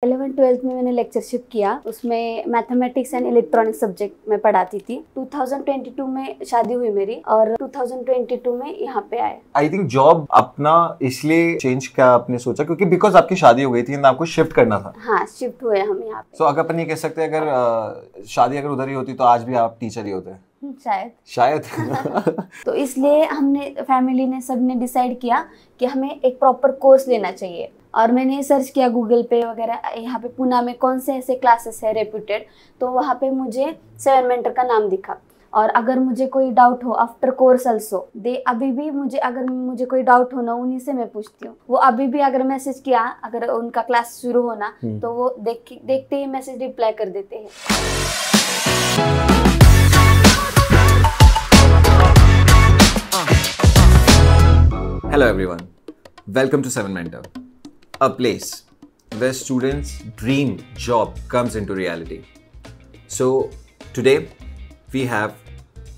11th 12th में मैंने lectureship किया, उसमें मैथमेटिक्स एंड इलेक्ट्रॉनिक्स सब्जेक्ट में पढ़ाती थी। 2022 में शादी हुई मेरी और 2022 में यहाँ पे आए। आई थिंक जॉब अपना इसलिए चेंज क्या आपने सोचा, क्योंकि बिकॉज आपकी शादी हो गई थी ना, आपको शिफ्ट करना था। हाँ, शिफ्ट हुए हम यहाँ पे। सो अगर अपन ये कह सकते हैं, अगर शादी अगर उधर ही होती तो आज भी आप टीचर ही होते। शायद तो इसलिए हमने फैमिली ने सबने डिसाइड किया कि हमें एक प्रॉपर कोर्स लेना चाहिए और मैंने सर्च किया गूगल पे वगैरह, यहाँ पे पुणे में कौन से ऐसे क्लासेस है रेप्यूटेड, तो वहाँ पे मुझे 7 मेंटर का नाम दिखा। और अगर मुझे कोई डाउट हो आफ्टर कोर्स अल्सो दे, अभी भी मुझे कोई डाउट हो ना, उन्हीं से मैं पूछती हूँ। वो अभी भी अगर मैसेज किया, अगर उनका क्लास शुरू होना तो वो देखते ही मैसेज रिप्लाई कर देते हैं। Hello everyone, welcome to 7 Mentor, a place where students' dream job comes into reality. So today we have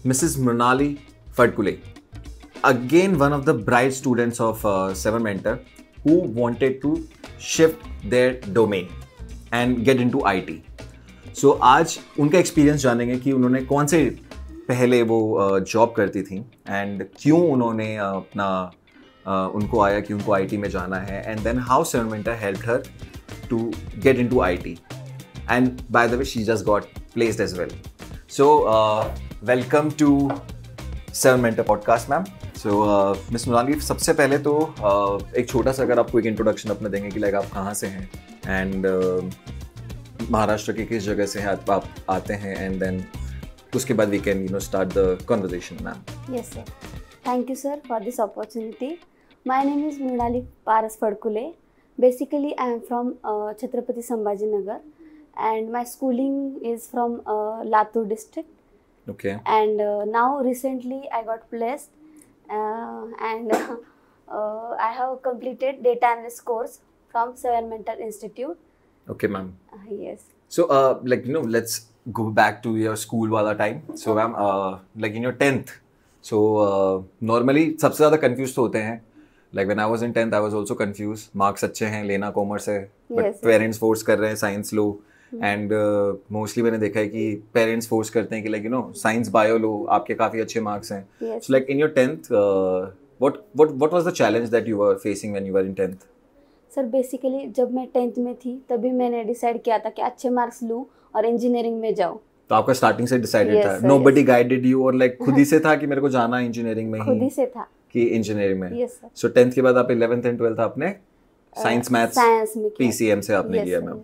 Mrs. Mrinali Fadkule, again one of the bright students of 7 Mentor who wanted to shift their domain and get into IT. So आज उनका experience जानेंगे कि उन्होंने कौन से पहले वो job करती थी एंड क्यों उन्होंने उनको आया कि उनको आईटी में जाना है, and then how 7 Mentor helped her to get into IT, and by the way she just got placed as well. So welcome to 7 Mentor podcast ma'am. So miss Mrunali, सबसे पहले तो एक छोटा सा अगर आप क्विक इंट्रोडक्शन अपना देंगे कि लाइक आप कहाँ से हैं एंड महाराष्ट्र के किस जगह से हैं आप आते हैं, एंड देन उसके बाद we can start the conversation ma'am. Yes sir, thank you sir for this opportunity. My name is Mrinali Paras Fadkule. Basically I am from Chhatrapati Sambhajinagar and my schooling is from Latur district. Okay. And now recently I got placed and I have completed data analyst course from 7 Mentor Institute. Okay ma'am. Yes. So let's go back to your school wala time. So ma'am, like in your 10th, so normally सबसे ज़्यादा confused तो होते हैं। Like when I was in 10th I was also confused. Marks अच्छे हैं, लेना commerce है, but parents force कर रहे हैं साइंस लो, एंड मोस्टली मैंने देखा है कि पेरेंट्स फोर्स करते हैं कि साइंस बायो लो, आपके काफ़ी अच्छे मार्क्स हैं। So like in your 10th, what was the challenge that you were facing when you were in 10th? Sir basically जब मैं 10th में थी तभी मैंने डिसाइड किया था कि अच्छे मार्क्स लूँ और इंजीनियरिंग में जाऊँ। तो आपका स्टार्टिंग से डिसाइडेड था, नोबडी गाइडेड यू, और लाइक खुद ही से था कि मेरे को जाना इंजीनियरिंग में, खुद ही से था कि इंजीनियरिंग में। Yes sir. सो 10th के बाद आप 11th एंड 12th आपने साइंस मैथ्स में पीसीएम से आपने किया मैम।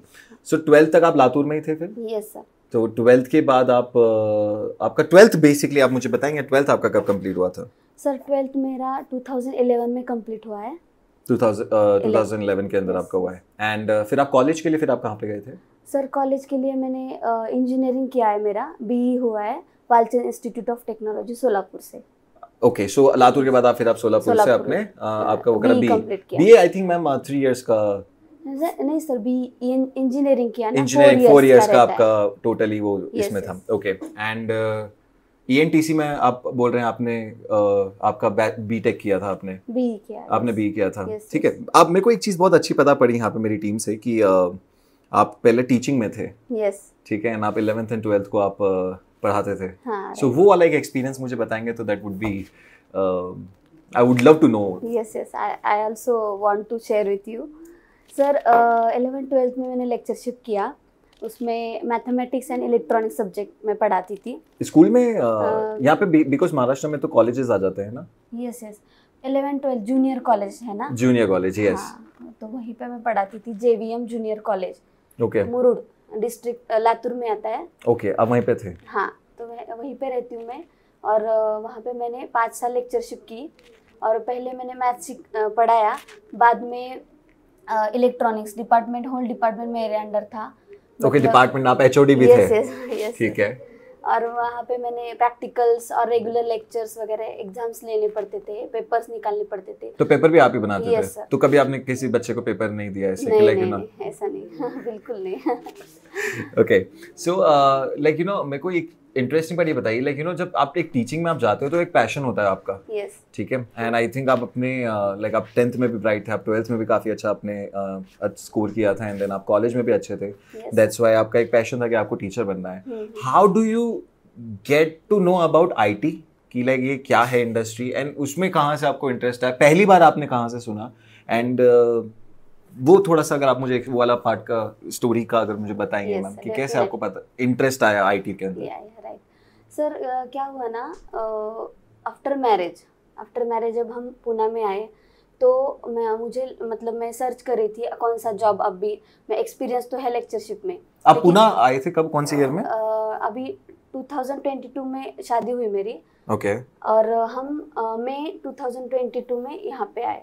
सो 12th तक आप लातूर में ही थे फिर? Yes sir. तो 12th के बाद आप आपका 12th बेसिकली आप मुझे बताएंगे 12th आपका कब कंप्लीट हुआ था? सर 12th मेरा 2011 में कंप्लीट हुआ है। 2011 के अंदर आपका हुआ है। एंड फिर आप कॉलेज के लिए फिर आप कहाँ पे गए थे? सर कॉलेज के लिए मैंने इंजीनियरिंग किया है, मेरा बीई हुआ है Walchand institute of technology Solapur से। ओके, सो लातूर के बाद आप फिर आप सोलापुर से आपने आपका वो करा बीए आई थिंक मैम 3 इयर्स का? नहीं सर, बी इंजीनियरिंग किया ना, इंजीनियरिंग 4 इयर्स का आपका टोटली वो इसमें था। ओके, एंड ईएनटीसी में आप बोल रहे हैं आपने आपका बीटेक किया था, आपने बी किया था, ठीक है। अब मेरे को एक चीज़ बहुत अच्छी पता पड़ी यहाँ पे मेरी टीम से कि आप पहले टीचिंग में थे, ठीक है, एंड आप 11th एंड 12th को आप पढ़ाते थे। सो वो वाला एक एक्सपीरियंस मुझे बताएंगे तो that would be I would love to know. Yes I also want to share with you sir. 11th 12th में मैंने लेक्चरशिप किया, उसमें मैथमेटिक्स एंड इलेक्ट्रॉनिक्स सब्जेक्ट में पढ़ाती थी स्कूल में। यहाँ पे बिकॉज महाराष्ट्र में तो कॉलेजेस आ जाते हैं ना? Yes 11th 12th junior college है ना? Junior college, yes. तो वहीं पे मैं पढ़ाती थी, JVM junior college, okay, Murud district Latur में आता है। ओके, अब वहीं पे थे? हाँ, तो वहीं पे रहती हूँ मैं, और वहाँ पे मैंने 5 साल लेक्चरशिप की। और पहले मैंने मैथ्स पढ़ाया, बाद में इलेक्ट्रॉनिक्स डिपार्टमेंट, होल डिपार्टमेंट मेरे अंडर था। ओके, डिपार्टमेंट आप एचओडी भी थे? यस, ठीक है। और वहाँ पे मैंने प्रैक्टिकल्स और रेगुलर लेक्चर्स वगैरह एग्जाम्स लेने पड़ते थे, पेपर्स निकालने पड़ते थे। तो पेपर भी आप ही बनाते थे? तो कभी आपने किसी बच्चे को पेपर नहीं दिया ऐसे? नहीं, ऐसा नहीं बिल्कुल नहीं। ओके सो लाइक मेरे को एक इंटरेस्टिंग बात ये बताइए, लाइक जब आप एक टीचिंग में आप जाते हो तो एक पैशन होता है आपका, यस ठीक है, एंड आई थिंक आप अपने लाइक आप 10th में भी ब्राइट थे, आप 12th में भी काफ़ी अच्छा आपने स्कोर किया था, एंड देन आप कॉलेज में भी अच्छे थे, दैट्स व्हाई आपका एक पैशन था कि आपको टीचर बनना है। How do you get to know about IT कि लाइक ये क्या है इंडस्ट्री, एंड उसमें कहाँ से आपको इंटरेस्ट आया, पहली बार आपने कहाँ से सुना, एंड वो थोड़ा सा अगर आप मुझे वो वाला पार्ट का स्टोरी का अगर मुझे बताएंगे मैम कि कैसे आपको पता इंटरेस्ट आया आईटी के अंदर। राइट सर, क्या हुआ ना, आफ्टर मैरिज जब हम पुणे में आए तो मैं सर्च कर रही थी कौन सा जॉब, अभी मैं एक्सपीरियंस तो है लेक्चरशिप में। आप पुणे आए थे कब, कौन सी ईयर में? अभी 2022 में शादी हुई मेरी। ओके और हम मई 2022 में यहाँ पे आए,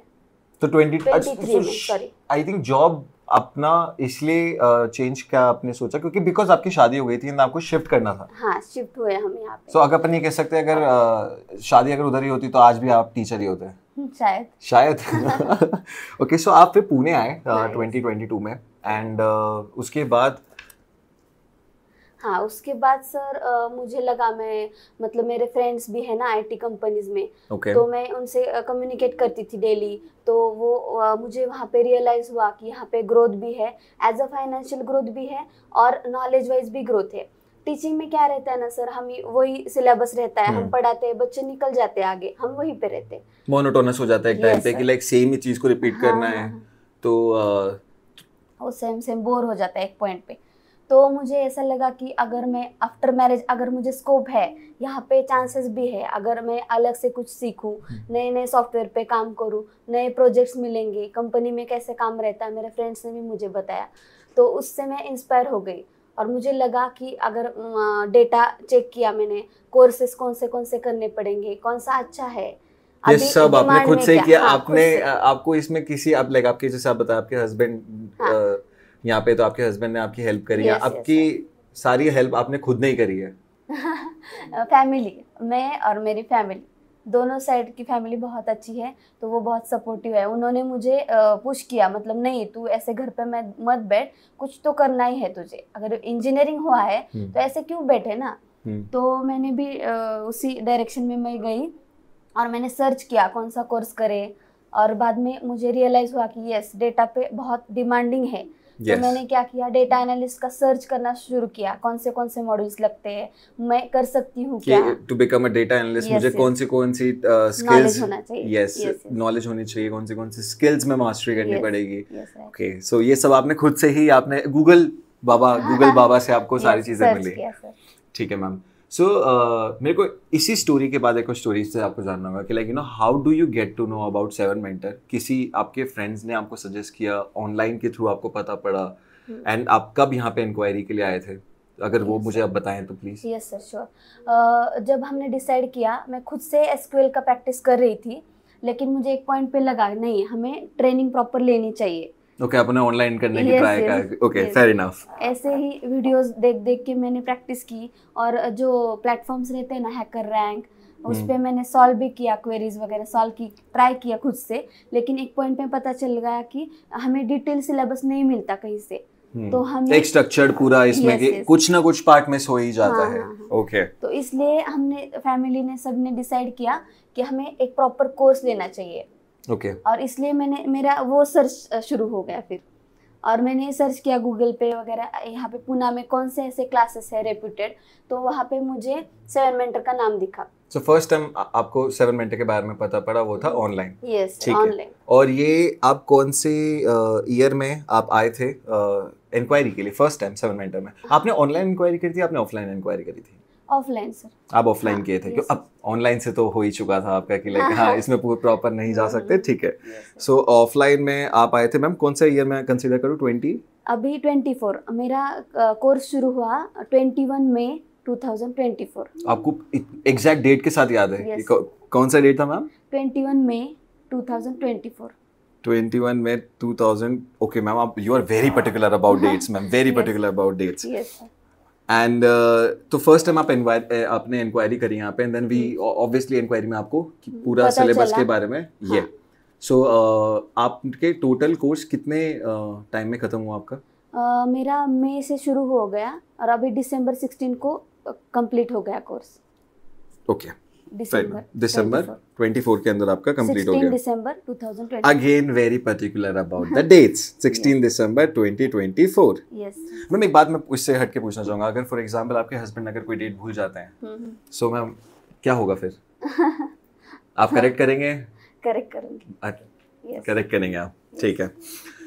तो 23 में, सॉरी। आई थिंक जॉब अपना इसलिए चेंज क्या आपने सोचा, क्योंकि बिकॉज आपकी शादी हो गई थी, आपको शिफ्ट करना था। हाँ, शिफ्ट हुए हम यहाँ पे। सो अगर अपन ये कह सकते हैं अगर शादी अगर उधर ही होती तो आज भी आप टीचर ही होते हैं शायद। ओके सो आप फिर पुणे आए 2022 में, एंड उसके बाद हाँ, उसके बाद सर मुझे लगा मेरे फ्रेंड्स भी है ना आईटी कंपनीज में, तो मैं उनसे कम्युनिकेट करती थी डेली, तो वो मुझे वहाँ पे रियलाइज हुआ कि यहाँ पे ग्रोथ भी है, एज अ फाइनेंशियल ग्रोथ भी है और नॉलेज वाइज भी ग्रोथ है। टीचिंग में क्या रहता है ना सर, हम वही सिलेबस रहता है, हम पढ़ाते हैं, बच्चे निकल जाते हैं आगे, हम वहीं पे रहते हैं, मोनोटोनस हो जाता है एक टाइम पे कि लाइक सेम ही चीज को रिपीट करना है, तो वो सेम बोर हो जाता है एक पॉइंट पे। तो मुझे ऐसा लगा कि अगर मैं आफ्टर मैरिज, अगर मुझे स्कोप है यहाँ पे, चांसेस भी है, अगर मैं अलग से कुछ सीखूं, नए नए सॉफ्टवेयर पे काम करूं, नए प्रोजेक्ट्स मिलेंगे, कंपनी में कैसे काम रहता है, मेरे फ्रेंड्स ने भी मुझे बताया, तो उससे मैं इंस्पायर हो गई। और मुझे लगा कि अगर डेटा चेक किया मैंने, कोर्सेज कौन से करने पड़ेंगे, कौन सा अच्छा है, ये सब आपने खुद से किया? आपने आपको इसमें किसी आप लाइक आपके जैसे आप बताया आपके हस्बैंड यहाँ पे, तो आपके हस्बैंड ने आपकी हेल्प करी है, आपकी सारी हेल्प आपने खुद नहीं करी है? फैमिली, मैं और मेरी फैमिली, दोनों साइड की फैमिली बहुत अच्छी है, तो वो बहुत सपोर्टिव है। उन्होंने मुझे पुश किया, नहीं तू ऐसे घर पे मत बैठ, कुछ तो करना ही है तुझे, अगर इंजीनियरिंग हुआ है तो ऐसे क्यों बैठे ना। तो मैंने भी उसी डायरेक्शन में मैं गई और मैंने सर्च किया कौन सा कोर्स करे, और बाद में मुझे रियलाइज हुआ कि यस, डेटा पे बहुत डिमांडिंग है। तो मैंने क्या किया, डेटा एनालिस्ट का सर्च करना शुरू किया, कौन से मॉड्यूल्स लगते हैं, मैं कर सकती हूँ क्या, to become a data analyst मुझे कौन सी स्किल्स होना चाहिए, यस नॉलेज होनी चाहिए, कौन सी स्किल्स में मास्टरी करनी पड़ेगी। ओके सो ये सब आपने खुद से ही, आपने गूगल बाबा से आपको सारी चीजें मिली, ठीक है मैम। सो मेरे को इसी स्टोरी के बाद एक स्टोरी से आपको जानना होगा कि like how do you get to know about 7 mentor? किसी आपके फ्रेंड्स ने आपको सजेस्ट किया, ऑनलाइन के थ्रू आपको पता पड़ा, एंड आप कब यहाँ पे इंक्वायरी के लिए आए थे? अगर वो मुझे आप बताएं तो प्लीज। Yes sir, sure. जब हमने डिसाइड किया, मैं खुद से एसक्यूएल का प्रैक्टिस कर रही थी, लेकिन मुझे एक पॉइंट पे लगा नहीं, हमें ट्रेनिंग प्रॉपर लेनी चाहिए। ओके, आपने ऑनलाइन करने की ट्राई कर, ओके फेयर इनफ। ऐसे ही वीडियोस देख के मैंने प्रैक्टिस की, और जो प्लेटफॉर्म्स रहते हैं ना, हैकर रैंक, उस पे मैंने सॉल्व भी किया, क्वेरीज वगैरह सॉल्व की, ट्राई किया खुद से, लेकिन एक पॉइंट पे पता चल गया कि हमें डिटेल सिलेबस नहीं मिलता कहीं से, तो हम एक स्ट्रक्चर्ड पूरा इसमें कि कुछ ना कुछ पार्ट मिस हो ही जाता है। ओके, तो इसलिए हमने फैमिली ने सबने डिसाइड किया कि हमें एक प्रॉपर कोर्स लेना चाहिए। और इसलिए मेरा वो सर्च शुरू हो गया फिर, और मैंने सर्च किया गूगल पे वगैरह, यहाँ पे पुणे में कौन से ऐसे क्लासेस है रेप्यूटेड, तो वहाँ पे मुझे 7 मेंटर का नाम दिखा। सो फर्स्ट टाइम आपको 7 मेंटर के बारे में पता पड़ा, वो था ऑनलाइन? Yes, online. और ये आप कौन से ईयर में आप आए थे इंक्वायरी के लिए फर्स्ट टाइम 7 मेंटर में? आपने ऑनलाइन इंक्वायरी करी थी, आपने ऑफलाइन इंक्वायरी करी थी? Offline sir. आप ऑफलाइन किए थे? क्यों, अब ऑनलाइन से तो हो ही चुका था आपका कि लाइक हाँ इसमें प्रॉपर नहीं जा सकते, ठीक है। सो ऑफलाइन में आप आए थे मैम, कौन सा ईयर में कंसीडर करूँ? 20 अभी 24 मेरा कोर्स शुरू हुआ 21 मई 2024। आपको एग्जैक्ट डेट के साथ याद है? कौन सा डेट था मैम? 21 मई 2024। 21 मई 2000। ओके मैम, आप you are very particular about dates ma'am, very particular about dates. And तो फर्स्ट टाइम आपने इंक्वायरी करी यहाँ पे, and then we obviously inquiry में आपको पूरा सिलेबस के बारे में ये। सो आपके टोटल कोर्स कितने टाइम में खत्म हुआ आपका? मेरा मई से शुरू हो गया और अभी दिसंबर 16 को कंप्लीट हो गया कोर्स। ओके, दिसंबर 24 के अंदर आपका कंप्लीट हो 16 गया। दिसंबर 2020। Again very particular about the dates, 16 दिसंबर 2024। यस मैम एक बात मैं उससे हट के पूछना चाहूंगा, अगर फॉर एग्जांपल आपके हस्बैंड अगर कोई डेट भूल जाते हैं, सो मैम क्या होगा फिर? आप करेक्ट करेंगे? करेक्ट करूंगी। यस करेक्ट करेंगे आप, ठीक है।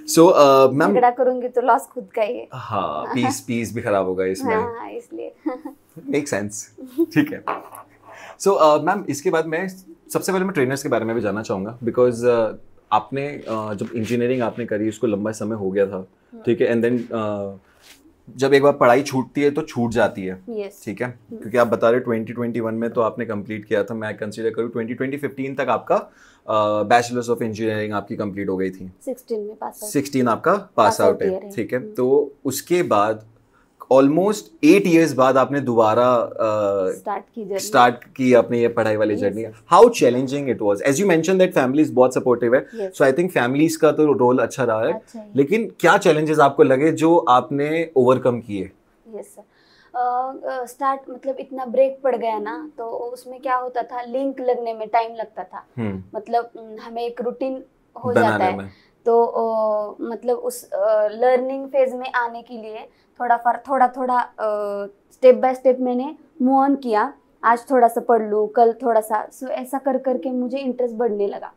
सो मैम झगड़ा करूंगी तो लॉस खुद का ही है। हाँ, पीस भी खराब होगा इसमें। हाँ इसलिए मेक सेंस, ठीक है। सो मैम इसके बाद मैं सबसे पहले मैं ट्रेनर्स के बारे में भी जानना चाहूँगा, बिकॉज आपने जब इंजीनियरिंग आपने करी उसको लंबा समय हो गया था, ठीक है, एंड देन जब एक बार पढ़ाई छूटती है तो छूट जाती है, Yes. ठीक है, क्योंकि आप बता रहे 2021 में तो आपने कंप्लीट किया था, मैं कंसीडर करूँ 2015 तक आपका बैचलर्स ऑफ इंजीनियरिंग आपकी कंप्लीट हो गई थी। 16 में पास आउट। 16 आपका पास आउट year है, है। ठीक है। तो उसके बाद ऑलमोस्ट 8 years बाद आपने दोबारा स्टार्ट की अपनी ये पढ़ाई वाली journey. How challenging it was? As you mention that families बहुत सपोर्टिव है, सो आई थिंक फैमिलीज का तो रोल अच्छा रहा है, लेकिन क्या चैलेंजेस आपको लगे जो आपने ओवरकम किए? यस सर, स्टार्ट मतलब इतना ब्रेक पड़ गया ना, तो उसमें क्या होता था, लिंक लगने में टाइम लगता था। मतलब हमें एक रूटीन हो जाता है, तो मतलब उस लर्निंग फेज में आने के लिए थोड़ा स्टेप बाय स्टेप मैंने मूव ऑन किया। आज थोड़ा सा पढ़ लूँ, कल थोड़ा सा, सो ऐसा कर करके मुझे इंटरेस्ट बढ़ने लगा।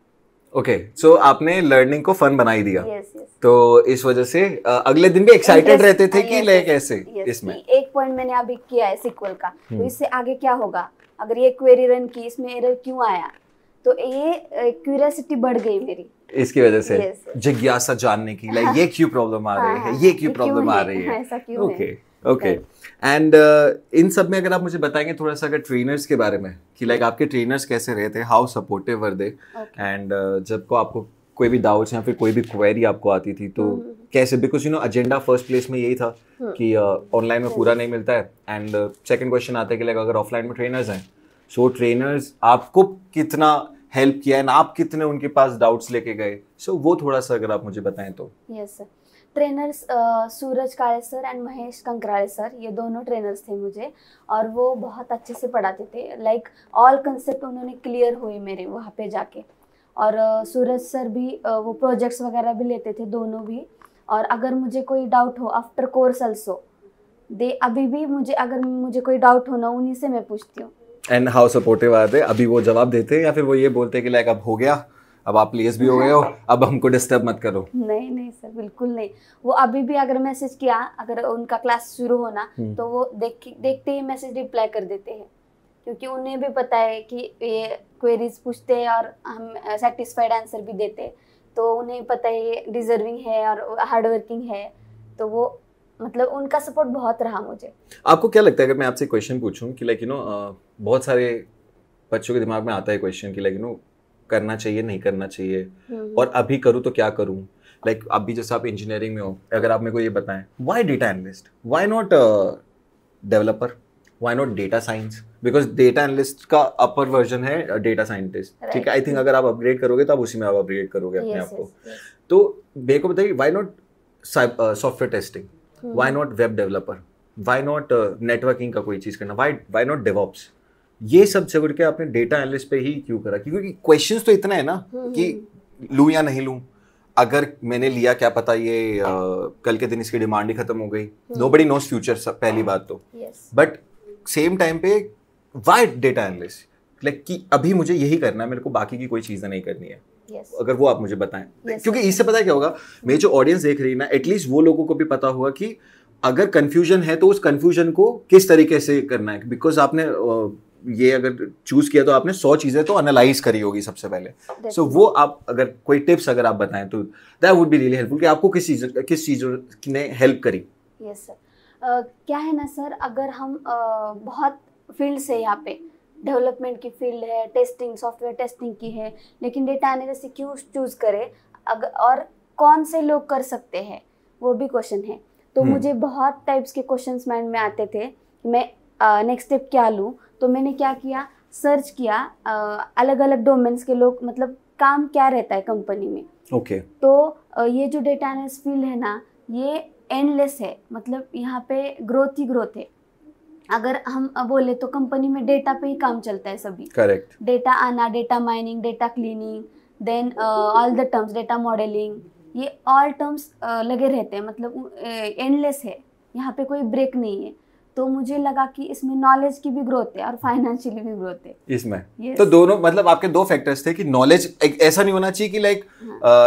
ओके, सो आपने लर्निंग को फन बना ही दिया। yes. तो इस वजह से अगले दिन भी एक्साइटेड रहते थे कि लाइक ऐसे इसमें एक पॉइंट मैंने अभी किया है सीक्वल का, तो इससे आगे क्या होगा, अगर ये क्वेरी रन की, इसमें एरर क्यों आया, तो ये क्यूरियोसिटी बढ़ गई मेरी इसकी वजह से। जिज्ञासा जानने की, लाइक ये क्यों प्रॉब्लम आ रही है, ये क्यों प्रॉब्लम आ रही है, ओके ओके। एंड इन सब में अगर आप मुझे बताएंगे थोड़ा सा अगर ट्रेनर्स के बारे में, कि लाइक आपके ट्रेनर्स कैसे रहे थे, how supportive were they, and जब को आपको कोई भी डाउट्स या फिर कोई भी क्वेरी आपको आती थी तो कैसे, because you no agenda first place में यही था कि ऑनलाइन में पूरा नहीं मिलता है, एंड सेकंड क्वेश्चन आता है कि लाइक अगर ऑफलाइन में ट्रेनर्स हैं, सो ट्रेनर्स आपको कितना हेल्प किया एंड आप कितने उनके पास डाउट्स लेके गए, सो वो थोड़ा सा अगर आप मुझे बताएं तो। यस सर, ट्रेनर्स सूरज काले सर एंड महेश कंकराले सर, ये दोनों ट्रेनर्स थे मुझे, और वो बहुत अच्छे से पढ़ाते थे। लाइक ऑल कंसेप्ट उन्होंने क्लियर हुए मेरे वहाँ पे जाके। और सूरज सर भी वो प्रोजेक्ट्स वगैरह भी लेते थे, दोनों भी। और अगर मुझे कोई डाउट हो आफ्टर कोर्स ऑल्सो, दे अभी भी मुझे अगर मुझे कोई डाउट हो ना, उन्हीं से मैं पूछती हूँ। एंड हाउ सपोर्टिव आते हैं? अभी वो जवाब देते हैं या फिर वो ये बोलते हैं कि लाइक अब हो गया, अब आप प्लेस भी हो गए हो, अब हमको डिस्टर्ब मत करो? नहीं नहीं सर, बिल्कुल नहीं। वो अभी भी अगर मैसेज किया, अगर उनका क्लास शुरू होना, तो वो देखते ही मैसेज रिप्लाई कर देते हैं, क्योंकि उन्हें भी पता है कि ये क्वेरीज पूछते हैं और हम सेटिस्फाइड आंसर भी देते हैं, तो उन्हें पता है ये डिजर्विंग है और हार्ड वर्किंग है, तो वो मतलब उनका सपोर्ट बहुत रहा मुझे। आपको क्या लगता है, अगर मैं आपसे क्वेश्चन पूछूं कि लाइक यू नो बहुत सारे बच्चों के दिमाग में आता है क्वेश्चन कि लाइक यू नो करना चाहिए नहीं करना चाहिए, और अभी करूँ तो क्या करूँ, लाइक अभी जैसे आप इंजीनियरिंग में हो, अगर आप मेरे को ये बताएं, why data analyst, why not developer, why not data science, because data analyst का अपर वर्जन है डेटा साइंटिस्ट, ठीक है। आई थिंक अगर आप अपग्रेड करोगे तो आप उसी में आप अपग्रेड करोगे अपने आप को। तो मेरे को बताइए, why not software testing, why not web developer, why not networking का कोई चीज़ करना, व्हाई नॉट डेवऑप्स, ये सब छोड़ के आपने डेटा एनालिस्ट पे ही क्यों करा? क्योंकि क्वेश्चंस तो इतना है ना कि लूं या नहीं लूं, अगर मैंने लिया क्या पता ये कल के दिन इसकी डिमांड ही खत्म हो गई, नोबडी नोस फ्यूचर, पहली बात तो। बट सेम टाइम पे व्हाई डेटा एनालिस्ट, लाइक कि अभी मुझे यही करना है, मेरे को बाकी की कोई चीज़ें नहीं करनी है। अगर वो आप मुझे बताएं, क्योंकि इससे पता है क्या होगा, मेरी जो ऑडियंस देख रही है ना, एटलीस्ट वो लोगों को भी पता होगा कि अगर कंफ्यूजन है तो उस कंफ्यूजन को किस तरीके से करना है, बिकॉज आपने ये अगर चूज किया तो आपने 100 चीजें तो एनालाइज करी होगी सबसे पहले। सो वो आप अगर कोई टिप्स अगर आप बताएं तो that would be really helpful कि आपको किस चीज ने हेल्प करी। यस सर, क्या है ना सर, अगर हम बहुत फील्ड से यहाँ पे डेवलपमेंट की फील्ड है, टेस्टिंग, सॉफ्टवेयर टेस्टिंग की है, लेकिन डेटा एनालिस्ट क्यों चूज करे, और कौन से लोग कर सकते हैं, वो भी क्वेश्चन है। तो मुझे बहुत टाइप्स के क्वेश्चंस माइंड में आते थे कि मैं नेक्स्ट स्टेप क्या लूँ। तो मैंने क्या किया, सर्च किया अलग अलग डोमेन्स के लोग, मतलब काम क्या रहता है कंपनी में। ओके। तो ये जो डेटा एनालिस्ट फील्ड है ना, ये एंडलेस है, मतलब यहाँ पे ग्रोथ ही ग्रोथ है। अगर हम बोले तो कंपनी में डेटा पे ही काम चलता है सभी। करेक्ट। डेटा आना, data mining, data cleaning, then all the terms, data modelling, ये ऑल टर्म्स लगे रहते हैं, मतलब एंडलेस है, यहाँ पे कोई ब्रेक नहीं है। तो मुझे लगा कि इसमें नॉलेज की भी ग्रोथ है और फाइनेंशियली भी ग्रोथ है इसमें। yes. तो दोनों, मतलब आपके दो फैक्टर्स थे कि नॉलेज ऐसा नहीं होना चाहिए कि लाइक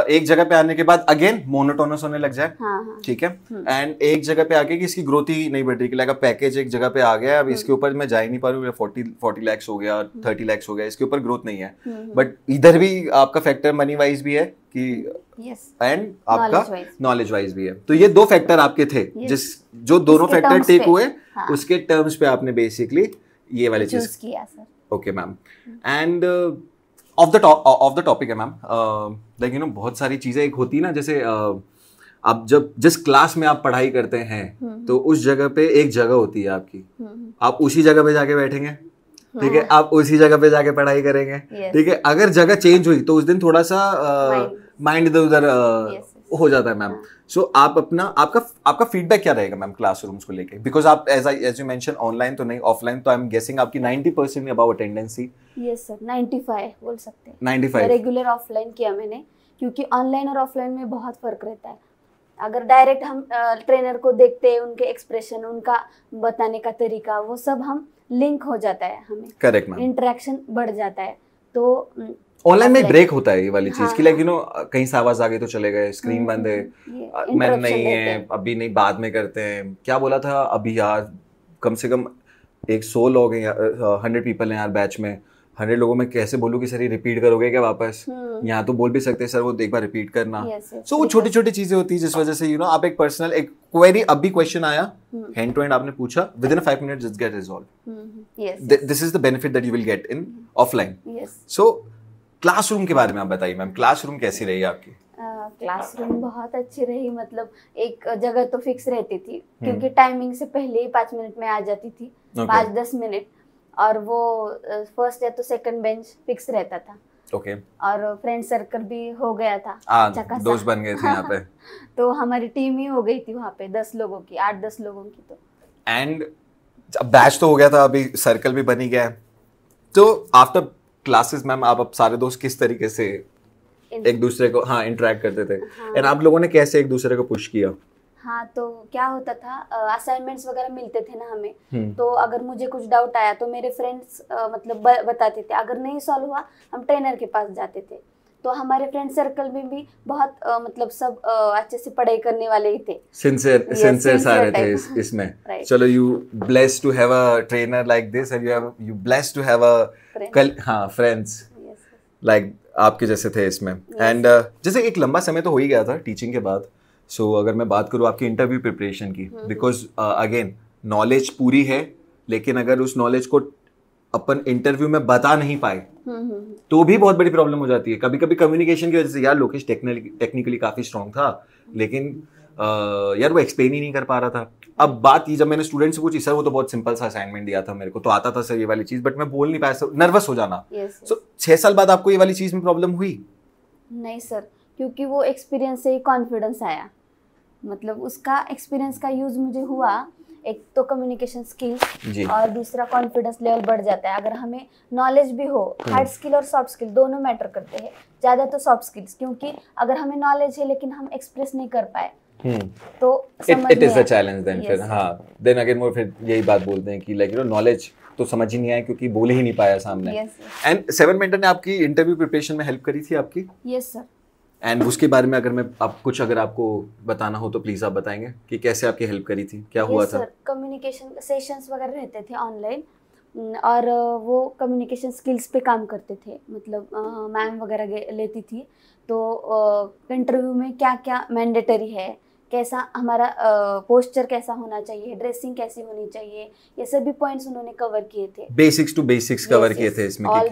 एक जगह पे आने के बाद अगेन मोनोटोनस होने लग जाए। हाँ. ठीक है। एंड एक जगह पे आके कि इसकी ग्रोथ ही नहीं बढ़ रही कि लाइक अब पैकेज एक जगह पे आ गया, अब इसके ऊपर मैं जा ही नहीं पा रही हूँ, 40 lakhs हो गया, 30 lakhs हो गया, इसके ऊपर ग्रोथ नहीं है। बट इधर भी आपका फैक्टर मनी वाइज भी है कि एंड आपका नॉलेज वाइज भी है। तो ये दो फैक्टर आपके थे जो दोनों फैक्टर टेक हुए, उसके टर्म्स पे आपने बेसिकली ये वाली चीज किया sir. Okay ma'am. End of the topic है मैम, लाइक यू नो बहुत सारी चीजें एक होती है ना, जैसे आप जब जिस क्लास में आप पढ़ाई करते हैं तो उस जगह पे एक जगह होती है आपकी, आप उसी जगह पे जाके बैठेंगे, ठीक है, आप उसी जगह पे जाके पढ़ाई करेंगे, ठीक है। अगर जगह चेंज हुई तो उस दिन थोड़ा सा माइंड इधर उधर हो जाता है मैम। सो आप अपना आपका फीडबैक क्या रहेगा मैम क्लासरूम्स को लेके, बिकॉज आप एज यू मेंशन ऑनलाइन तो नहीं, ऑफलाइन तो आई एम गेसिंग आपकी 90% अबाउट अटेंडेंस थी। यस सर, 95 बोल सकते हैं। 95 रेगुलर ऑफलाइन किया मैंने, क्योंकि ऑनलाइन और ऑफलाइन में बहुत फर्क रहता है। अगर डायरेक्ट हम ट्रेनर को देखते हैं, उनके एक्सप्रेशन, उनका बताने का तरीका, वो सब हम लिंक हो जाता है, हमें करेक्ट मैम, इंटरेक्शन बढ़ जाता है। तो ऑनलाइन में ब्रेक होता है ये वाली चीज की लाइक यू नो कहीं से आवाज आ गई तो चले गए, स्क्रीन बंद है, मैं नहीं है अभी नहीं, बाद में करते हैं, क्या बोला था अभी यार, कम से कम 100 लोग हैं, 100 पीपल हैं यार बैच में, 100 लोगों में कैसे बोलूं कि सर ये रिपीट करोगे क्या वापस, यहाँ तो बोल भी सकते हैं सर वो एक बार रिपीट करना। सो वो छोटी छोटी चीजें होती है जिस वजह से यू नो आप एक पर्सनल एक क्वेरी, अभी क्वेश्चन आया हैंड टू हैंड आपने पूछा, with in 5 minutes it's get resolve. This is the benefit that you will get in offline. So classroom के बारे में आप बताइए मैम, क्लासरूम कैसी रही आपकी? क्लासरूम बहुत अच्छी रही, मतलब एक जगह तो फिक्स रहती थी, क्योंकि टाइमिंग से पहले ही 5 मिनट में आ जाती थी, 5-10 मिनट, और वो फर्स्ट या तो सेकंड बेंच फिक्स रहता था। ओके। और फ्रेंड सर्कल भी हो गया था, दोस्त बन गए थे यहाँ पे। तो हमारी टीम ही हो गई थी वहाँ पे 10 लोगों की, 8-10 लोगों की। तो एंड बैच तो हो गया था, अभी सर्कल भी बनी गया है। तो आफ्टर क्लासेस मैम आप अब सारे दोस्त किस तरीके से एक दूसरे को इंटरेक्ट करते थे, एंड आप लोगों ने कैसे एक दूसरे को पुश किया? हाँ, तो क्या होता था, असाइनमेंट्स वगैरह मिलते थे ना हमें, तो अगर मुझे कुछ डाउट आया तो मेरे फ्रेंड्स मतलब बताते थे, अगर नहीं सॉल्व हुआ हम ट्रेनर के पास जाते थे। तो हमारे फ्रेंड सर्कल में भी बहुत मतलब सब अच्छे से पढ़ाई करने वाले ही थे, सिंसियर सारे थे इसमें। चलो, you blessed to have a trainer like this, and you blessed to have a friends like आपके जैसे थे इसमें। एंड जैसे एक लंबा समय तो हो ही गया था टीचिंग के बाद। सो अगर मैं बात करूँ आपकी इंटरव्यू प्रिपरेशन की, बिकॉज अगेन नॉलेज पूरी है, लेकिन अगर उस नॉलेज को अपन इंटरव्यू में बता नहीं पाए तो भी बहुत बड़ी प्रॉब्लम हो जाती है। कभी कभी कम्युनिकेशन की वजह से, यार लोकेश टेक्निकली काफी स्ट्रांग था, लेकिन यार वो एक्सप्लेन ही नहीं कर पा रहा था। अब बात ये, जब मैंने स्टूडेंट से पूछी, सर वो तो बहुत सिंपल सा असाइनमेंट दिया था, मेरे को तो आता था सर ये वाली चीज, बट मैं बोल नहीं पाया, नर्वस हो जाना। सो 6 साल बाद आपको ये वाली चीज में प्रॉब्लम हुई? नहीं सर, क्योंकि वो एक्सपीरियंस से ही कॉन्फिडेंस आया, मतलब उसका एक्सपीरियंस का यूज मुझे हुआ। एक तो कम्युनिकेशन स्किल और दूसरा कॉन्फिडेंस लेवल बढ़ जाता है। अगर हमें नॉलेज भी हो, हार्ड स्किल और सॉफ्ट स्किल दोनों मैटर करते हैं, ज्यादा तो सॉफ्ट स्किल्स, क्योंकि अगर हमें नॉलेज है लेकिन हम एक्सप्रेस नहीं कर पाए तो it is a challenge then. फिर देन अगेन वो फिर यही बात बोलते हैं कि लाइक यू नो नॉलेज तो समझ ही नहीं आया क्योंकि बोल ही नहीं पाया सामने। एंड 7 मेंटर ने आपकी इंटरव्यू प्रिपरेशन में हेल्प करी थी आपकी? Yes sir. एंड उसके बारे में अगर आपको बताना हो तो प्लीज आप बताएंगे कि कैसे आपकी हेल्प करी थी, क्या हुआ था? कम्युनिकेशन सेशंस वगैरह रहते थे ऑनलाइन, और वो कम्युनिकेशन स्किल्स पे काम करते थे, मतलब मैम वगैरह लेती थी। तो इंटरव्यू में क्या क्या मैंडेटरी है, कैसा हमारा पोस्चर कैसा होना चाहिए, ड्रेसिंग कैसी होनी चाहिए, ये सभी पॉइंट्स उन्होंने कवर किए थे। बेसिक्स टू बेसिक्स कवर किए थे इसमें? All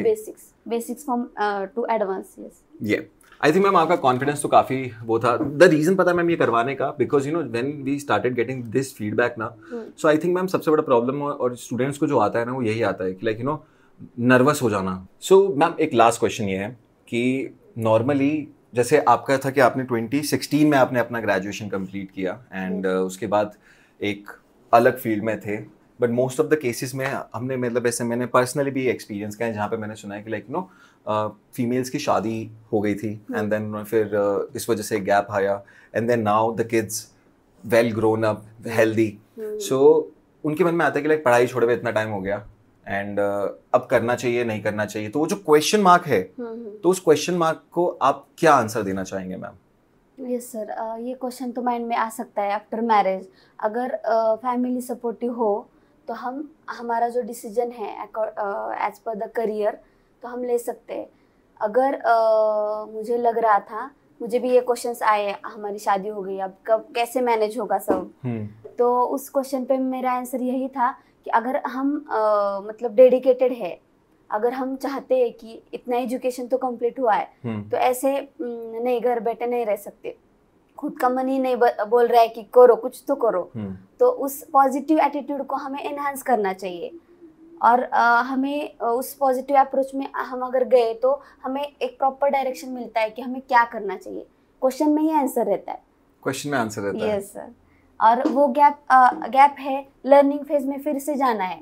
basics from to advance. Yes, ये आई थिंक मैम आपका कॉन्फिडेंस तो काफी वो था। द रीजन पता है मैम ये करवाने का, because you know when we started getting this feedback ना, सो आई थिंक मैम सबसे बड़ा प्रॉब्लम और स्टूडेंट्स को जो आता है ना वो यही आता है कि लाइक यू नो नर्वस हो जाना। सो मैम एक लास्ट क्वेश्चन ये है कि नॉर्मली जैसे आपका था कि आपने 2016 में आपने अपना ग्रेजुएशन कंप्लीट किया एंड उसके बाद एक अलग फील्ड में थे, but most of the cases में हमने मतलब ऐसे मैंने पर्सनली भी एक्सपीरियंस किया है जहाँ पे मैंने सुना है कि लाइक फीमेल्स की शादी हो गई थी एंड देन फिर इस वजह से गैप आया and then now the kids well grown up healthy, so उनके मन में आता है कि लाइक पढ़ाई छोड़े हुए इतना टाइम हो गया एंड अब करना चाहिए नहीं करना चाहिए, तो वो जो क्वेश्चन मार्क है तो उस क्वेश्चन मार्क को आप क्या आंसर देना चाहेंगे मैम? यस सर, ये क्वेश्चन तो माइंड में आ सकता है आफ्टर मैरिज। अगर फैमिली सपोर्टिव हो तो हम हमारा जो डिसीजन है एज पर द करियर तो हम ले सकते हैं। अगर मुझे लग रहा था, मुझे भी ये क्वेश्चंस आए हमारी शादी हो गई अब कब कैसे मैनेज होगा सब, तो उस क्वेश्चन पे मेरा आंसर यही था कि अगर हम मतलब डेडिकेटेड है, अगर हम चाहते हैं कि इतना एजुकेशन तो कंप्लीट हुआ है तो ऐसे नहीं घर बैठे नहीं रह सकते, खुद का मन ही नहीं बोल रहा है कि करो कुछ तो करो, तो उस पॉजिटिव एटीट्यूड को हमें एनहांस करना चाहिए और हमें उस पॉजिटिव अप्रोच में हम अगर गए तो हमें एक प्रॉपर डायरेक्शन मिलता है कि हमें क्या करना चाहिए। क्वेश्चन में ही आंसर रहता है, क्वेश्चन में आंसर रहता है। यस सर, और वो गैप है लर्निंग फेज में फिर से जाना है,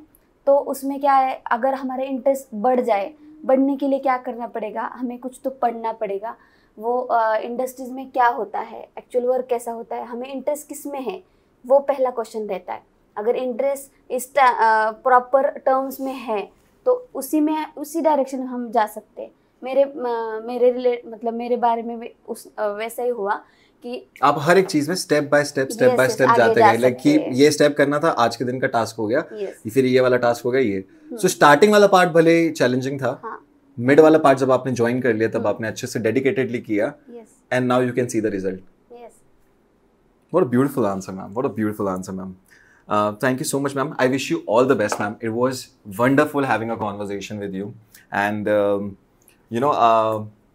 तो उसमें क्या है अगर हमारा इंटरेस्ट बढ़ जाए, बढ़ने के लिए क्या करना पड़ेगा, हमें कुछ तो पढ़ना पड़ेगा, वो इंडस्ट्रीज में क्या होता है, एक्चुअल वर्क कैसा होता है, हमें इंटरेस्ट किस में है, वो पहला क्वेश्चन रहता है। अगर इंटरेस्ट इस प्रॉपर टर्म्स में है तो उसी डायरेक्शन में हम जा सकते हैं। मेरे बारे में भी वैसा ही हुआ कि आप हर एक चीज में स्टेप बाय स्टेप जाते गए, लाइक कि ये स्टेप करना था, आज के दिन का टास्क हो गया, फिर ये वाला टास्क हो गया, ये सो स्टार्टिंग वाला पार्ट भले चैलेंजिंग था, मिड वाला पार्ट जब आपने ज्वाइन कर लिया तब आपने अच्छे से डेडिकेटेडली किया and now you can see the result. What a beautiful answer ma'am, what a beautiful answer ma'am. Thank you so much ma'am, I wish you all the best ma'am, it was wonderful having a conversation with you and you know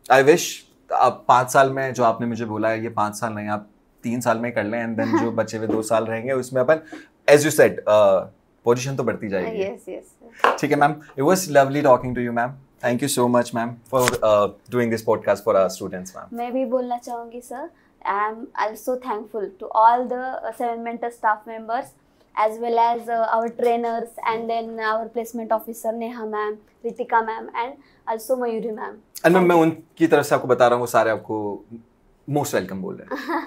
I wish आप 5 साल में जो आपने मुझे बोला है ये 5 साल नहीं आप 3 साल में कर लें एंड देन जो बचे हुए 2 साल रहेंगे उसमें अपन एज यू सेड पोजीशन तो बढ़ती जाएगी। yes ठीक है ma'am, it was lovely talking to you ma'am, thank you so much ma'am for doing this podcast for our students ma'am। मैं भी बोलना चाहूँगी sir, I am also thankful to all the 7 Mentor staff members as well as our trainers and then our placement officer Neha ma'am, Ritika ma'am and also Mayuri ma'am। and मैं उनकी तरफ से आपको बता रहा हूँ वो सारे आपको मोस्ट वेलकम बोल रहे हैं।